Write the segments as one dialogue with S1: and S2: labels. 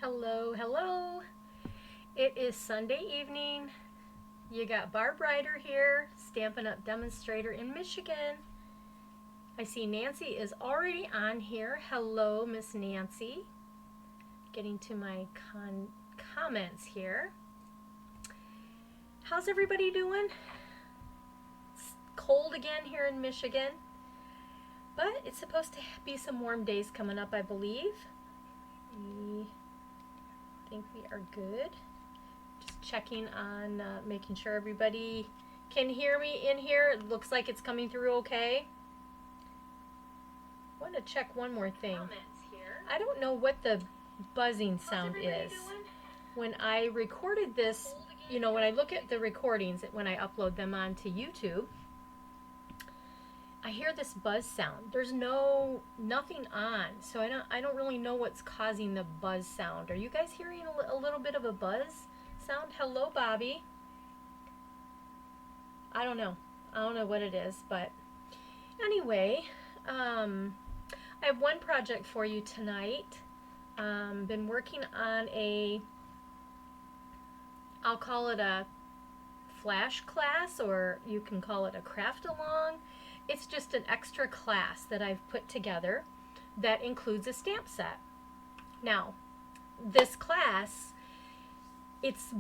S1: Hello, hello. It is Sunday evening. You got Barb here, Stampin' Up demonstrator in Michigan. I see Nancy is already on here. Hello, Miss Nancy. Getting to my comments here. How's everybody doing? It's cold again here in Michigan, but it's supposed to be some warm days coming up, I believe. I think we are good. Just checking on making sure everybody can hear me in here. It looks like it's coming through okay. I want to check one more thing. I don't know what the buzzing sound is. When I recorded this, you know, when I look at the recordings, when I upload them onto YouTube, I hear this buzz sound. There's nothing on, so I don't really know what's causing the buzz sound. Are you guys hearing a little bit of a buzz sound? Hello, Bobby. I don't know what it is, but anyway, I have one project for you tonight. Been working on I'll call it a flash class, or you can call it a craft along. It's just an extra class that I've put together that includes a stamp set. Now, this class, if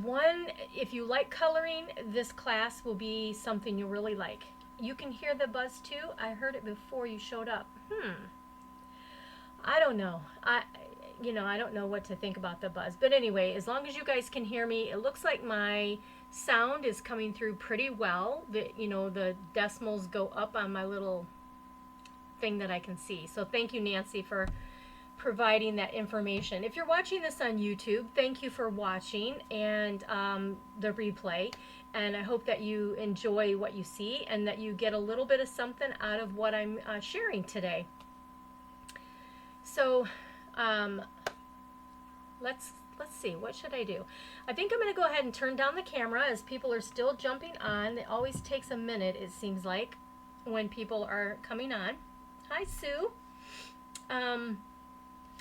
S1: you like coloring, this class will be something you really like. You can hear the buzz too. I heard it before you showed up. I don't know. I don't know what to think about the buzz. But anyway, as long as you guys can hear me, it looks like my sound is coming through pretty well. The decimals go up on my little thing that I can see. So thank you, Nancy, for providing that information. If you're watching this on YouTube, thank you for watching and the replay. And I hope that you enjoy what you see and that you get a little bit of something out of what I'm sharing today. So let's see, what should I do? I think I'm going to go ahead and turn down the camera as people are still jumping on. It always takes a minute, it seems like, when people are coming on. Hi, Sue.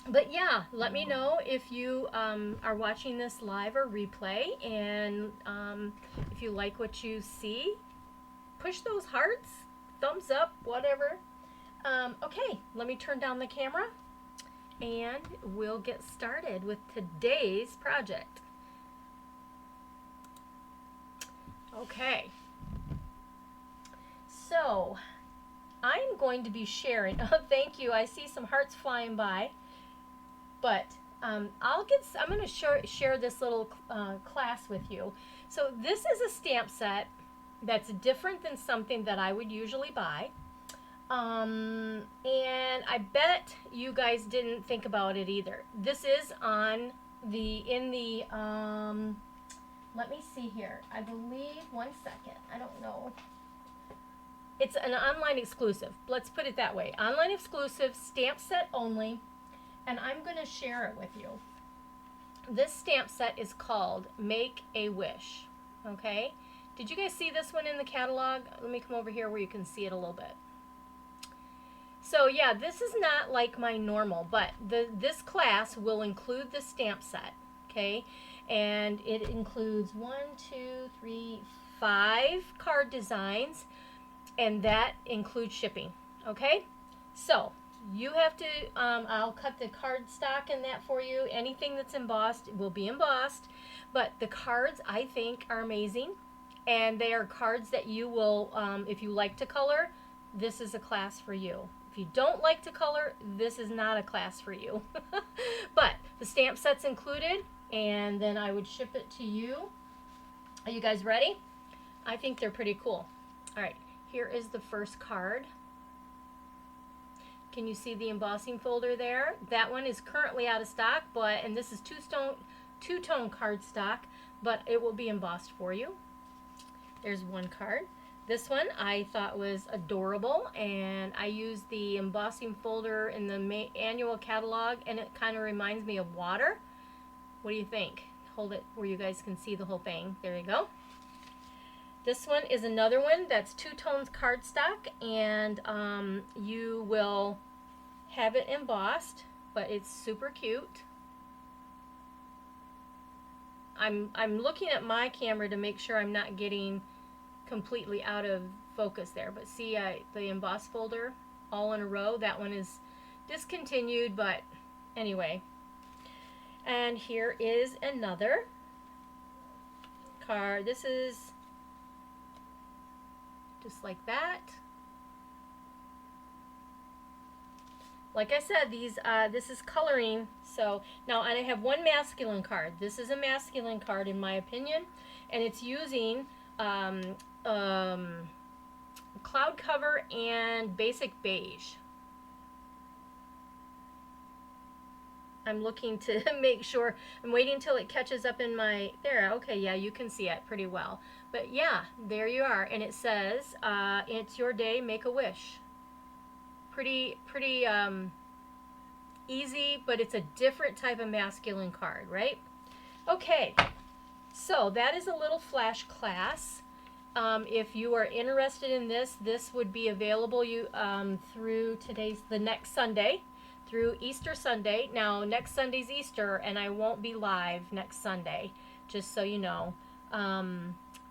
S1: But yeah, let me know if you are watching this live or replay, and if you like what you see, push those hearts, thumbs up, whatever. Okay, let me turn down the camera and we'll get started with today's project. Okay, so I'm going to be sharing. Oh, thank you. I see some hearts flying by, but I'm going to share this little class with you. So this is a stamp set that's different than something that I would usually buy. And I bet you guys didn't think about it either. This is on let me see here. I believe, one second, I don't know. It's an online exclusive. Let's put it that way. Online exclusive, stamp set only, and I'm going to share it with you. This stamp set is called Make a Wish. Okay? Did you guys see this one in the catalog? Let me come over here where you can see it a little bit. So yeah, this is not like my normal, but this class will include the stamp set, okay? And it includes 5 card designs, and that includes shipping, okay? So you have to, I'll cut the cardstock in that for you. Anything that's embossed will be embossed, but the cards I think are amazing, and they are cards that you will, if you like to color, this is a class for you. If you don't like to color, this is not a class for you. But the stamp set's included, and then I would ship it to you. Are you guys ready? I think they're pretty cool. All right, here is the first card. Can you see the embossing folder there? That one is currently out of stock, and this is two-tone cardstock, but it will be embossed for you. There's one card. This one I thought was adorable, and I used the embossing folder in the annual catalog, and it kind of reminds me of water. What do you think? Hold it where you guys can see the whole thing. There you go. This one is another one that's two-tones cardstock, and you will have it embossed, but it's super cute. I'm looking at my camera to make sure I'm not getting completely out of focus there. But see, the emboss folder all in a row, that one is discontinued, but anyway. And here is another card. This is just like that. Like I said, this is coloring. So now, and I have one masculine card. This is a masculine card in my opinion, and it's using cloud cover and basic beige. I'm looking to make sure. I'm waiting until it catches up in my, there, okay, yeah, you can see it pretty well. But yeah, there you are. And it says, it's your day, make a wish. Pretty easy, but it's a different type of masculine card, right? Okay, so that is a little flash class. If you are interested in this, this would be available through the next Sunday, through Easter Sunday. Now, next Sunday's Easter, and I won't be live next Sunday, just so you know.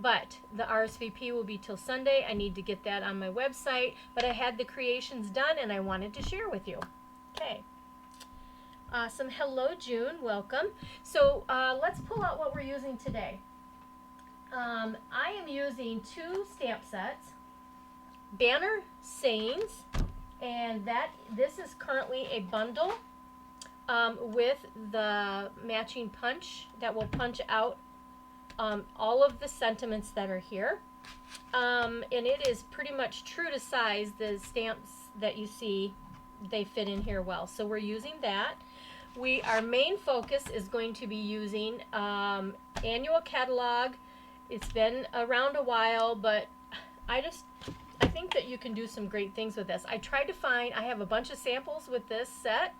S1: But the RSVP will be till Sunday. I need to get that on my website, but I had the creations done, and I wanted to share with you. Okay. Awesome. Hello, June. Welcome. So let's pull out what we're using today. I am using 2 stamp sets, banner sayings, and this is currently a bundle with the matching punch that will punch out all of the sentiments that are here. And it is pretty much true to size. The stamps that you see, they fit in here well. So we're using that. Our main focus is going to be using annual catalog. It's been around a while, but I think that you can do some great things with this. I have a bunch of samples with this set.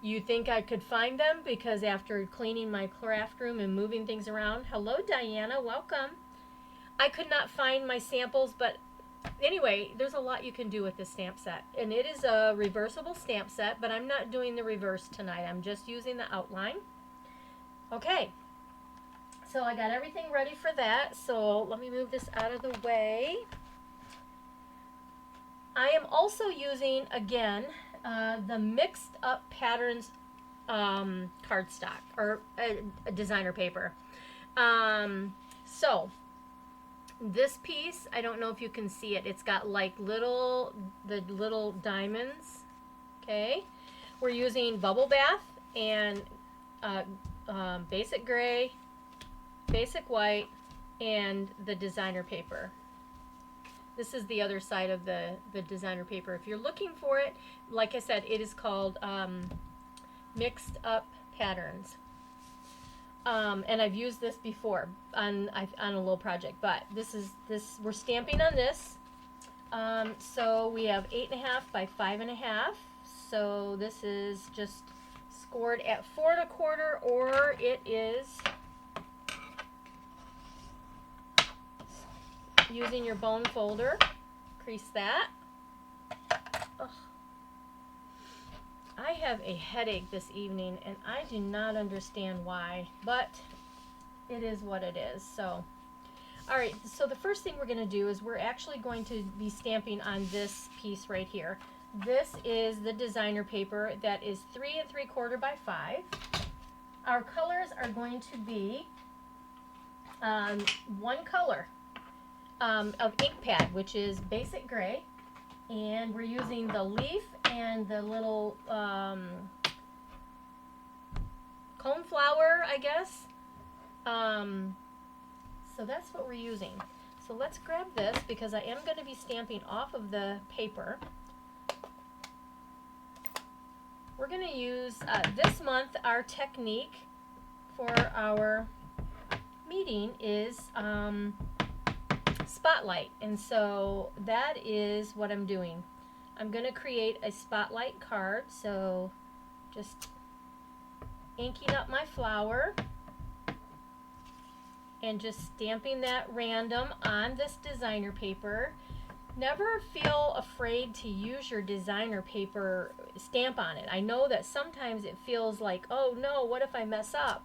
S1: You think I could find them because after cleaning my craft room and moving things around, hello Diana, welcome. I could not find my samples, but anyway, there's a lot you can do with this stamp set. And it is a reversible stamp set, but I'm not doing the reverse tonight. I'm just using the outline. Okay, so I got everything ready for that. So let me move this out of the way. I am also using, again, the Mixed Up Patterns cardstock, or a designer paper. So this piece, I don't know if you can see it. It's got like the little diamonds. Okay, we're using Bubble Bath and basic gray, basic white, and the designer paper. This is the other side of the designer paper. If you're looking for it, like I said, it is called Mixed Up Patterns. And I've used this before on a little project, but we're stamping on this. So we have 8.5 by 5.5. So this is just scored at 4 1/4, or it is using your bone folder. Crease that. Ugh. I have a headache this evening, and I do not understand why, but it is what it is. So, all right, so the first thing we're going to do is we're actually going to be stamping on this piece right here. This is the designer paper that is 3 3/4 by 5. Our colors are going to be one color of ink pad, which is basic gray, and we're using the leaf and the little cone flower, I guess. So that's what we're using. So let's grab this because I am going to be stamping off of the paper. We're going to use this month, our technique for our meeting is spotlight, and so that is what I'm doing. I'm going to create a spotlight card, so just inking up my flower and just stamping that random on this designer paper. Never feel afraid to use your designer paper, stamp on it. I know that sometimes it feels like, oh no, what if I mess up?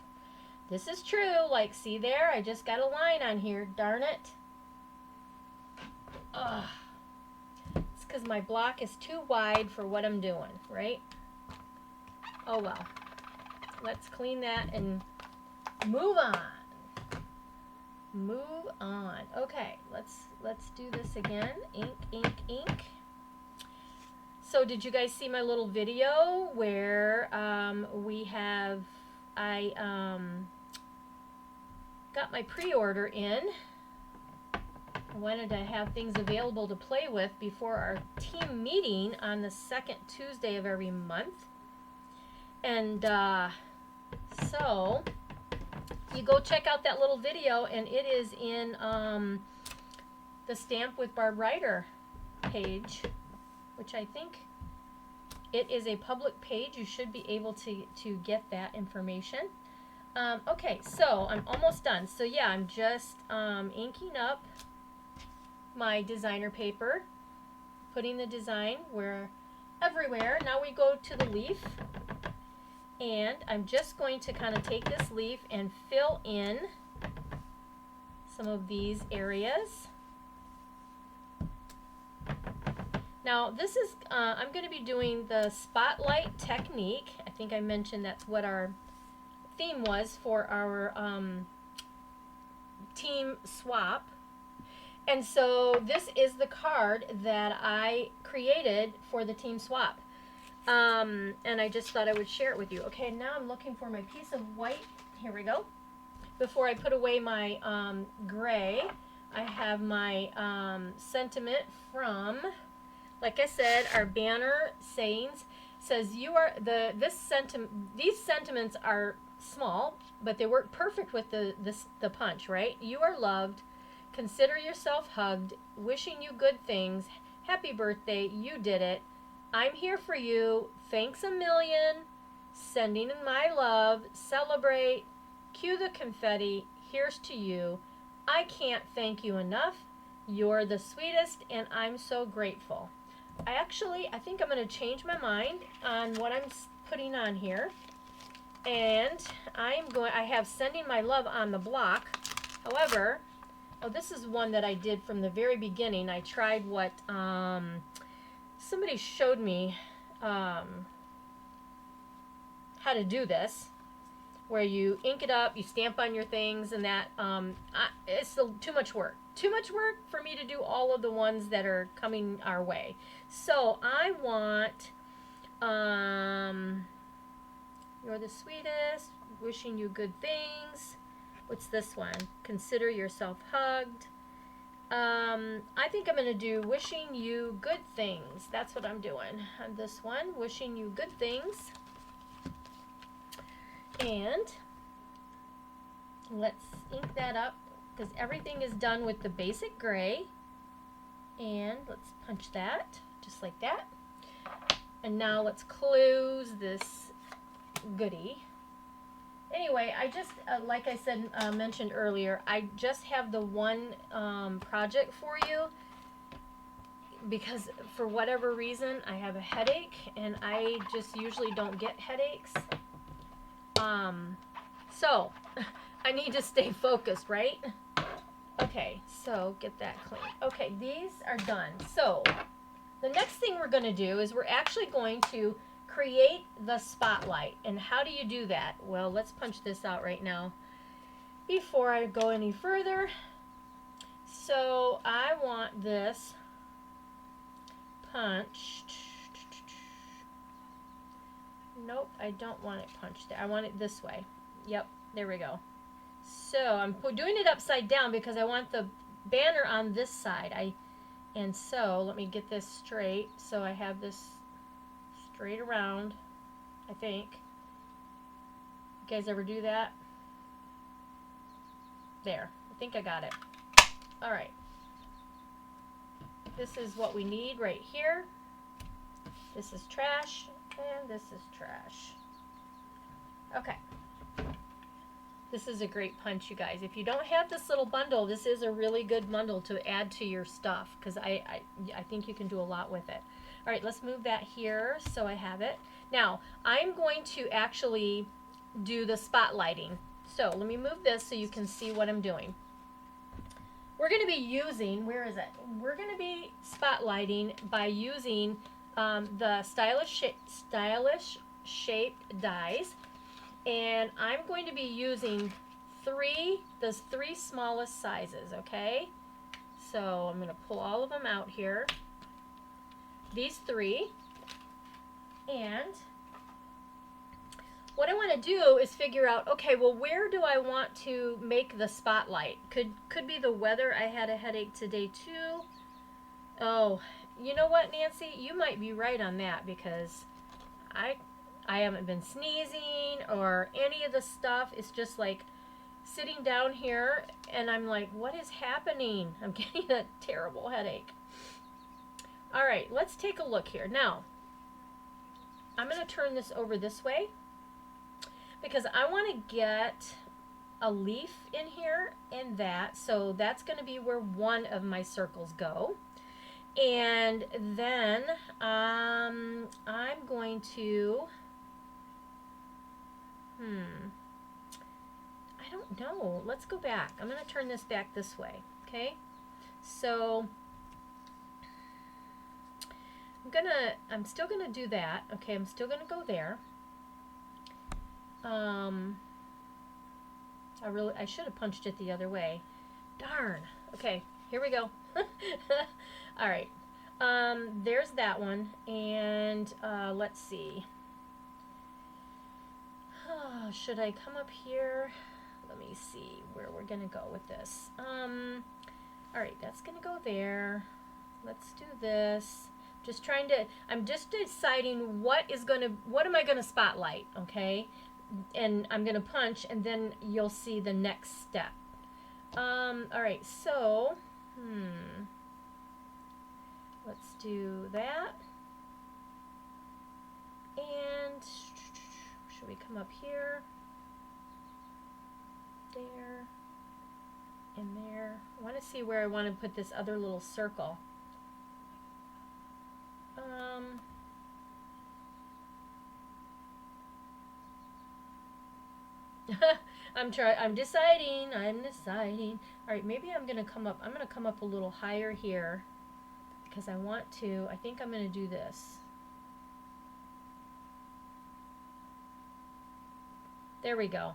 S1: This is true. Like, see there? I just got a line on here. Darn it. Ugh. It's because my block is too wide for what I'm doing, right? Oh well. Let's clean that and move on. Move on. Okay, let's do this again. Ink, ink, ink. So did you guys see my little video where I got my pre-order in. I wanted to have things available to play with before our team meeting on the second Tuesday of every month. And so you go check out that little video, and it is in the Stamp with Barb Writer page, which I think it is a public page. You should be able to get that information. Okay, so I'm almost done. So yeah, I'm just inking up my designer paper, putting the design everywhere. Now we go to the leaf, and I'm just going to kind of take this leaf and fill in some of these areas. Now this is, I'm going to be doing the spotlight technique. I think I mentioned that's what our theme was for our team swap. And so this is the card that I created for the team swap. And I just thought I would share it with you. Okay, now I'm looking for my piece of white. Here we go. Before I put away my gray, I have my sentiment from, like I said, our banner sayings. Says you are these sentiments are small, but they work perfect with the punch, right? You are loved. Consider yourself hugged. Wishing you good things. Happy birthday. You did it. I'm here for you. Thanks a million. Sending in my love. Celebrate. Cue the confetti. Here's to you. I can't thank you enough. You're the sweetest, and I'm so grateful. I think I'm going to change my mind on what I'm putting on here. And I have sending my love on the block. However, this is one that I did from the very beginning. I tried what somebody showed me how to do this, where you ink it up, you stamp on your things, and that it's still too much work. Too much work for me to do all of the ones that are coming our way. So I want you're the sweetest, wishing you good things. What's this one? Consider yourself hugged. I think I'm going to do wishing you good things. That's what I'm doing on this one. Wishing you good things. And let's ink that up because everything is done with the basic gray. And let's punch that just like that. And now let's close this goodie. Anyway, I just, like I said, mentioned earlier, I just have the one project for you because for whatever reason I have a headache, and I just usually don't get headaches. So I need to stay focused, right? Okay, so get that clean. Okay, these are done. So the next thing we're going to do is we're actually going to create the spotlight. And how do you do that? Well, let's punch this out right now before I go any further. So I want this punched. Nope, I don't want it punched there. I want it this way. Yep, there we go. So I'm doing it upside down because I want the banner on this side. And so let me get this straight. So I have this straight around, I think. You guys ever do that? There, I think I got it. All right. This is what we need right here. This is trash, and this is trash. Okay. This is a great punch, you guys. If you don't have this little bundle, this is a really good bundle to add to your stuff because I think you can do a lot with it. All right, let's move that here so I have it. Now, I'm going to actually do the spotlighting. So let me move this so you can see what I'm doing. We're going to be using, where is it? We're going to be spotlighting by using the stylish shaped dies. And I'm going to be using those three smallest sizes, okay? So I'm going to pull all of them out here. These three. And what I want to do is figure out, okay, well, where do I want to make the spotlight? Could be the weather. I had a headache today too. Oh, you know what, Nancy? You might be right on that, because I haven't been sneezing or any of the stuff. It's just like sitting down here and I'm like, what is happening? I'm getting a terrible headache. All right, let's take a look here. Now, I'm going to turn this over this way because I want to get a leaf in here and that. So that's going to be where one of my circles go. And then I'm going to, I don't know. Let's go back. I'm going to turn this back this way. Okay. So I'm still gonna do that. Okay, I'm still gonna go there. I should have punched it the other way. Darn. Okay, here we go. All right. There's that one, and let's see. Should I come up here? Let me see where we're gonna go with this. All right, that's gonna go there. Let's do this. I'm just deciding what am I gonna spotlight, okay? And I'm gonna punch, and then you'll see the next step. All right, so, let's do that. And should we come up here? There, and there. I want to see where I want to put this other little circle. I'm deciding. All right, maybe I'm going to come up a little higher here because I think I'm going to do this. There we go.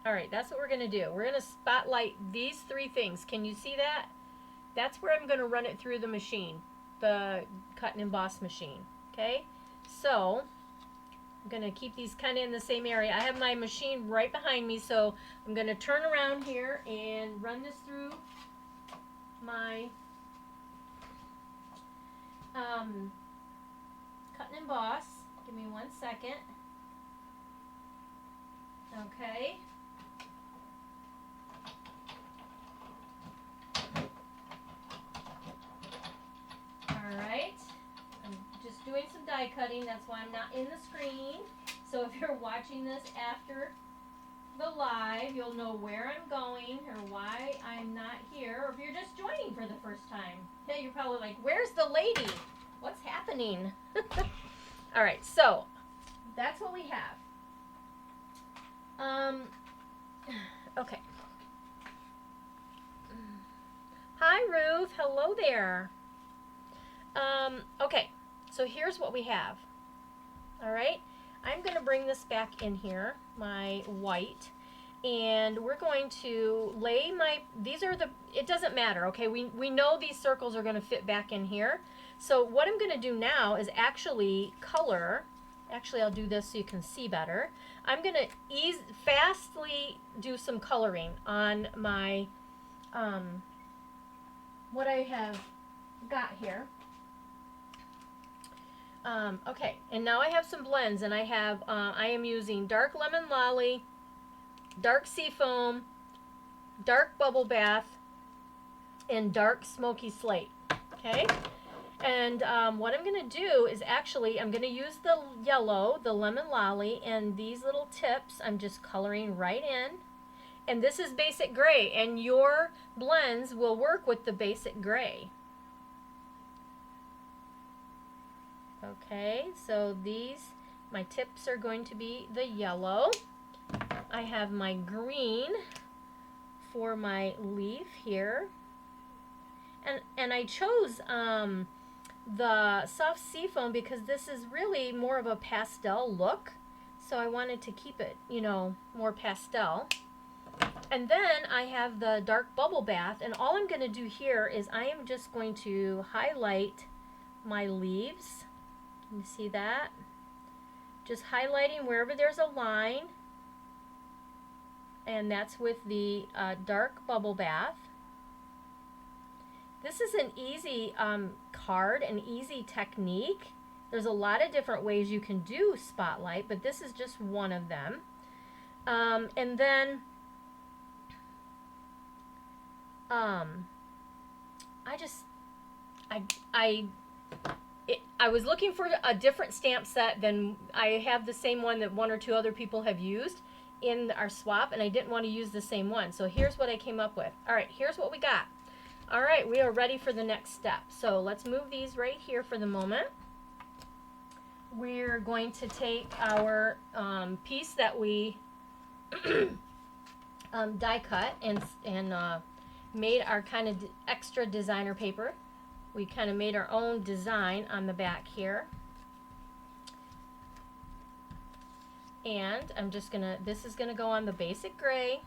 S1: All right, that's what we're going to do. We're going to spotlight these three things. Can you see that? That's where I'm going to run it through the machine, the cut and emboss machine. Okay, so I'm going to keep these kind of in the same area. I have my machine right behind me, so I'm going to turn around here and run this through my cut and emboss. Give me 1 second. Okay. Alright, I'm just doing some die cutting, that's why I'm not in the screen. So if you're watching this after the live, you'll know where I'm going or why I'm not here. Or if you're just joining for the first time, hey, you're probably like, where's the lady? What's happening? Alright, so that's what we have. Okay. Hi, Ruth. Hello there. Okay, so here's what we have. All right, I'm going to bring this back in here, my white, and we're going to lay it doesn't matter, okay? We know these circles are going to fit back in here. So what I'm going to do now is actually color. Actually, I'll do this so you can see better. I'm going to fastly do some coloring on my, what I have got here. Okay, and now I have some blends, and I am using dark lemon lolly, dark seafoam, dark bubble bath, and dark smoky slate. Okay, and what I'm going to do is I'm going to use the yellow, the lemon lolly, and these little tips I'm just coloring right in. And this is basic gray, and your blends will work with the basic gray. Okay, so my tips are going to be the yellow. I have my green for my leaf here. And I chose the soft seafoam because this is really more of a pastel look. So I wanted to keep it, you know, more pastel. And then I have the dark bubble bath, and all I'm going to do here is I am just going to highlight my leaves. Can you see that? Just highlighting wherever there's a line, and that's with the dark bubble bath. This is an easy card, an easy technique. There's a lot of different ways you can do spotlight, but this is just one of them. And then I was looking for a different stamp set than I have the same one that one or two other people have used in our swap, and I didn't want to use the same one. So here's what I came up with. All right, here's what we got. All right, we are ready for the next step. So let's move these right here for the moment. We're going to take our piece that we die cut and made our kind of extra designer paper. We kind of made our own design on the back here. And I'm just gonna, this is gonna go on the basic gray.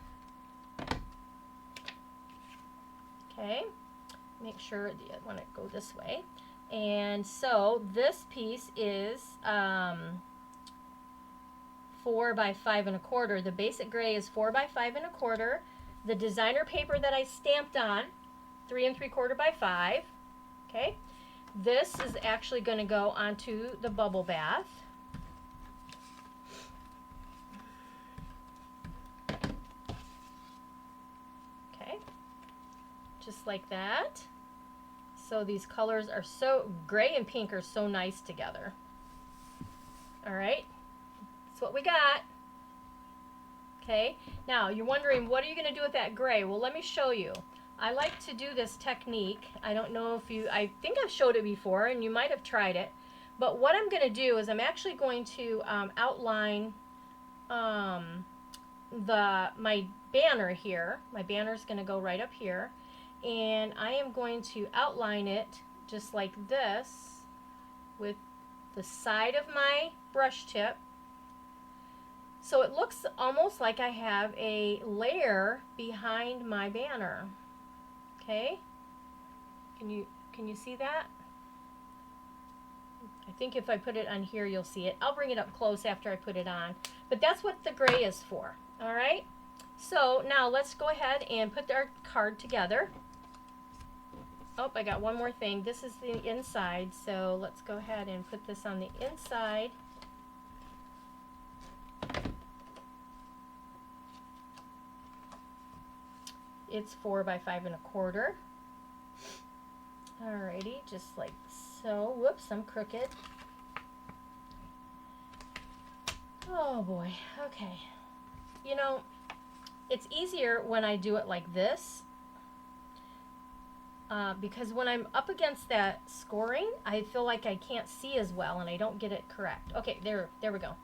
S1: Okay, make sure I want to go this way. And so this piece is 4 by 5 1/4. The basic gray is 4 by 5 1/4. The designer paper that I stamped on, 3 3/4 by 5. Okay, this is actually going to go onto the bubble bath. Okay, just like that. So these colors are so, gray and pink are so nice together. All right, that's what we got. Okay, now you're wondering, what are you going to do with that gray? Well, let me show you. I like to do this technique. I don't know if you, I think I've showed it before and you might have tried it. But what I'm going to do is I'm actually going to outline my banner here. My banner is going to go right up here. And I am going to outline it just like this with the side of my brush tip. So it looks almost like I have a layer behind my banner. Okay, can you see that? I think if I put it on here, you'll see it. I'll bring it up close after I put it on. But that's what the gray is for. All right. So now let's go ahead and put our card together. Oh, I got one more thing. This is the inside. So let's go ahead and put this on the inside. It's 4 by 5 1/4. Alrighty, just like so. Whoops, I'm crooked. Oh boy, okay. You know, it's easier when I do it like this because when I'm up against that scoring, I feel like I can't see as well and I don't get it correct. Okay, there we go.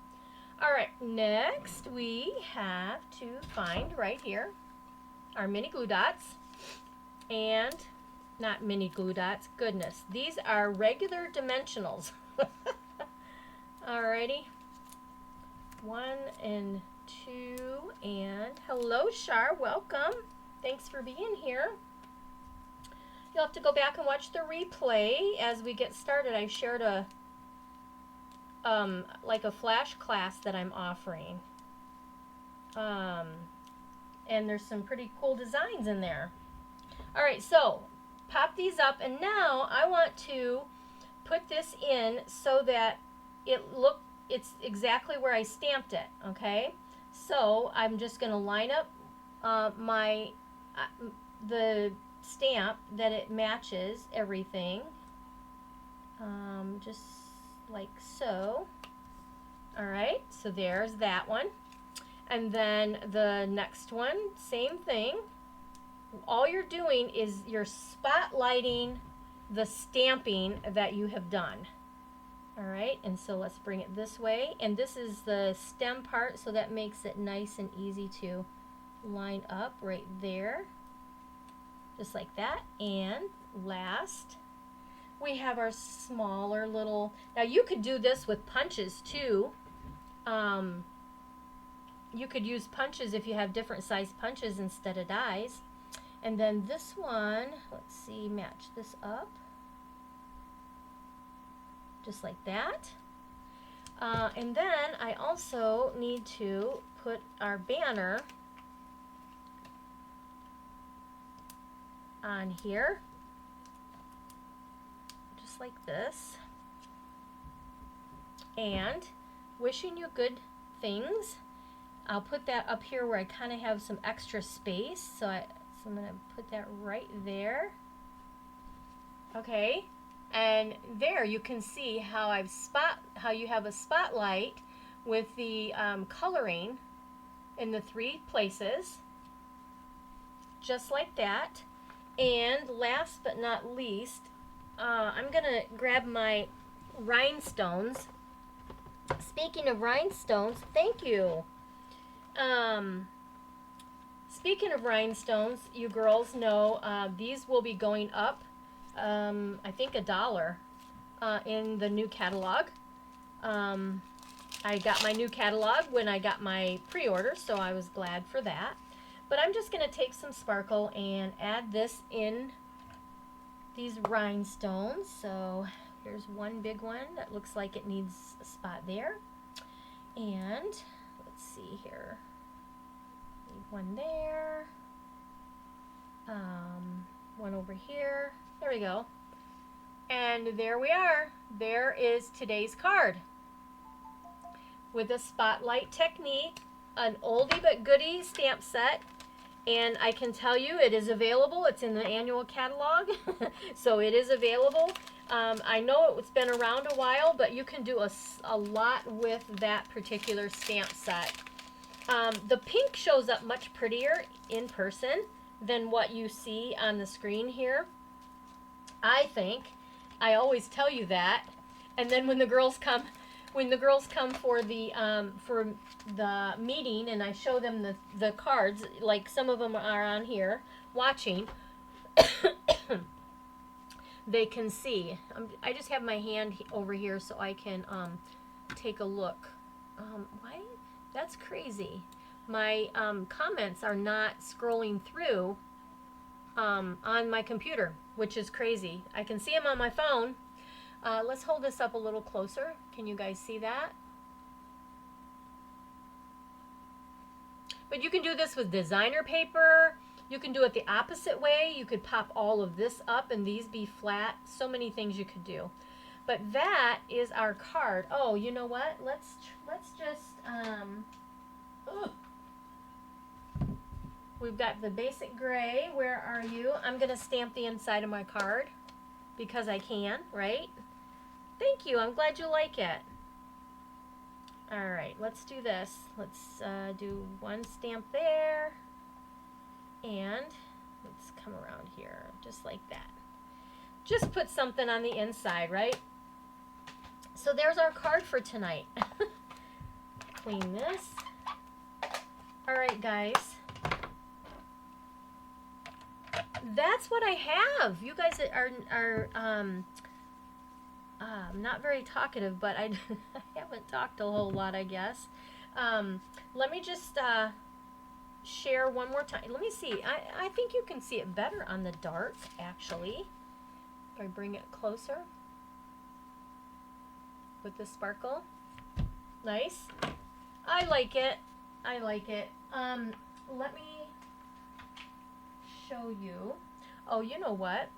S1: All right, next we have to find right here our mini glue dots, and not mini glue dots, goodness, these are regular dimensionals. Alrighty, 1 and 2, and hello Shar, welcome, thanks for being here. You'll have to go back and watch the replay as we get started. I shared a like a flash class that I'm offering. And there's some pretty cool designs in there. All right, so pop these up, and now I want to put this in so that it's exactly where I stamped it, okay? So I'm just gonna line up the stamp that it matches everything, just like so. All right, so there's that one. And then the next one, same thing. All you're doing is you're spotlighting the stamping that you have done. All right, and so let's bring it this way. And this is the stem part, so that makes it nice and easy to line up right there. Just like that. And last, we have our smaller little, now you could do this with punches too. You could use punches if you have different size punches instead of dies. And then this one, let's see, match this up. Just like that. And then I also need to put our banner on here. Just like this. And wishing you good things. I'll put that up here where I kind of have some extra space. So I'm going to put that right there. Okay. And there you can see how you have a spotlight with the coloring in the 3 places. Just like that. And last but not least, I'm going to grab my rhinestones. Speaking of rhinestones, thank you. Speaking of rhinestones, you girls know these will be going up, I think $1 in the new catalog. I got my new catalog when I got my pre-order, so I was glad for that. But I'm just going to take some sparkle and add this in these rhinestones. So here's one big one that looks like it needs a spot there. And let's see here. Need one there. One over here. There we go. And there we are. There is today's card. With a spotlight technique, an oldie but goodie stamp set. And I can tell you it is available. It's in the annual catalog. So it is available. I know it's been around a while, but you can do a lot with that particular stamp set. The pink shows up much prettier in person than what you see on the screen here. I think. I always tell you that. And then when the girls come for the meeting and I show them the cards, like some of them are on here watching, they can see. I just have my hand over here so I can take a look. Why? That's crazy. My comments are not scrolling through on my computer, which is crazy. I can see them on my phone. Let's hold this up a little closer. Can you guys see that? But you can do this with designer paper. You can do it the opposite way. You could pop all of this up and these be flat. So many things you could do. But that is our card. Oh, you know what? Let's just we've got the basic gray. Where are you? I'm going to stamp the inside of my card because I can, right? Thank you. I'm glad you like it. All right, let's do this. Let's do one stamp there. And let's come around here just like that. Just put something on the inside, right? So there's our card for tonight. Clean this. All right, guys. That's what I have. You guys are not very talkative, but I haven't talked a whole lot, I guess. Let me just share one more time. Let me see. I think you can see it better on the dark, actually. If I bring it closer with the sparkle. Nice. I like it. I like it. Let me show you. Oh, you know what?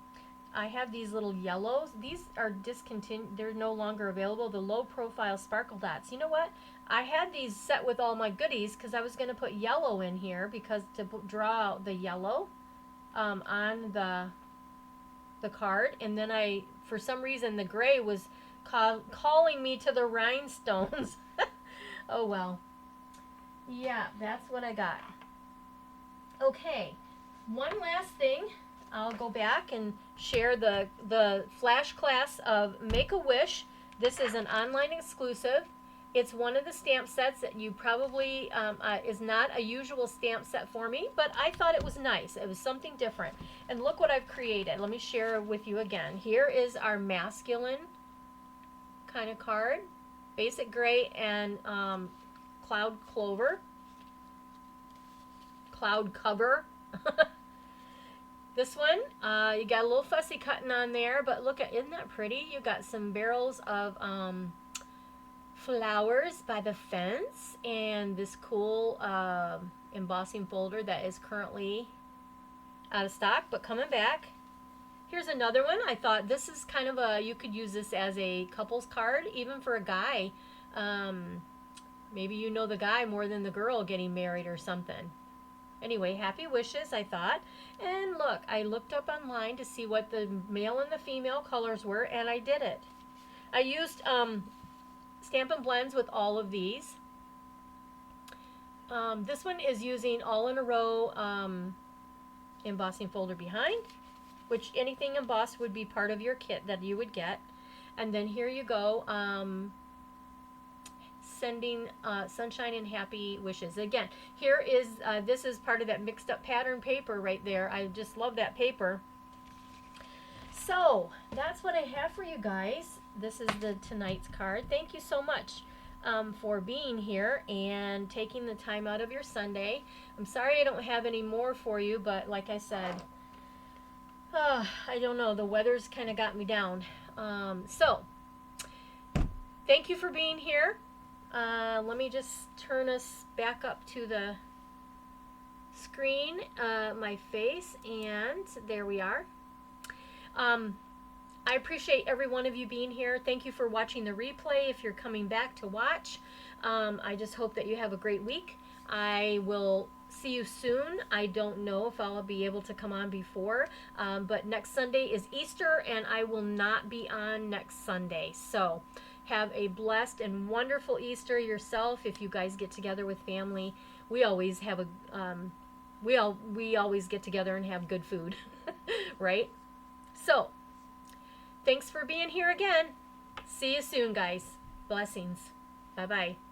S1: I have these little yellows. These are discontinued. They're no longer available. The low profile sparkle dots. You know what? I had these set with all my goodies because I was going to put yellow in here because to draw out the yellow on the card. And then for some reason, the gray was calling me to the rhinestones. Oh, well. Yeah, that's what I got. Okay. One last thing. I'll go back and share the flash class of Make-A-Wish This is an online exclusive. It's one of the stamp sets that you probably is not a usual stamp set for me, but I thought it was nice. It was something different. And look what I've created. Let me share with you again. Here is our masculine kind of card. Basic gray and cloud clover. Cloud cover. This one, you got a little fussy cutting on there, but look at, isn't that pretty? You got some barrels of flowers by the fence and this cool embossing folder that is currently out of stock, but coming back. Here's another one. I thought this is kind of a, you could use this as a couples card, even for a guy. Maybe you know the guy more than the girl getting married or something. Anyway, happy wishes, I thought. And look, I looked up online to see what the male and the female colors were, and I did it. I used Stampin' Blends with all of these. This one is using all in a row embossing folder behind, which anything embossed would be part of your kit that you would get. And then here you go. Sending sunshine and happy wishes. Again, here is this is part of that mixed up pattern paper right there. I just love that paper. So that's what I have for you guys. This is the tonight's card. Thank you so much for being here and taking the time out of your Sunday. I'm sorry I don't have any more for you, but like I said, I don't know, the weather's kind of got me down. So thank you for being here. Let me just turn us back up to the screen, my face, and there we are. I appreciate every one of you being here. Thank you for watching the replay if you're coming back to watch. I just hope that you have a great week. I will see you soon. I don't know if I'll be able to come on before, but next Sunday is Easter, and I will not be on next Sunday. So have a blessed and wonderful Easter yourself. If you guys get together with family, we always have a we always get together and have good food, right? So thanks for being here again. See you soon, guys. Blessings. Bye-bye.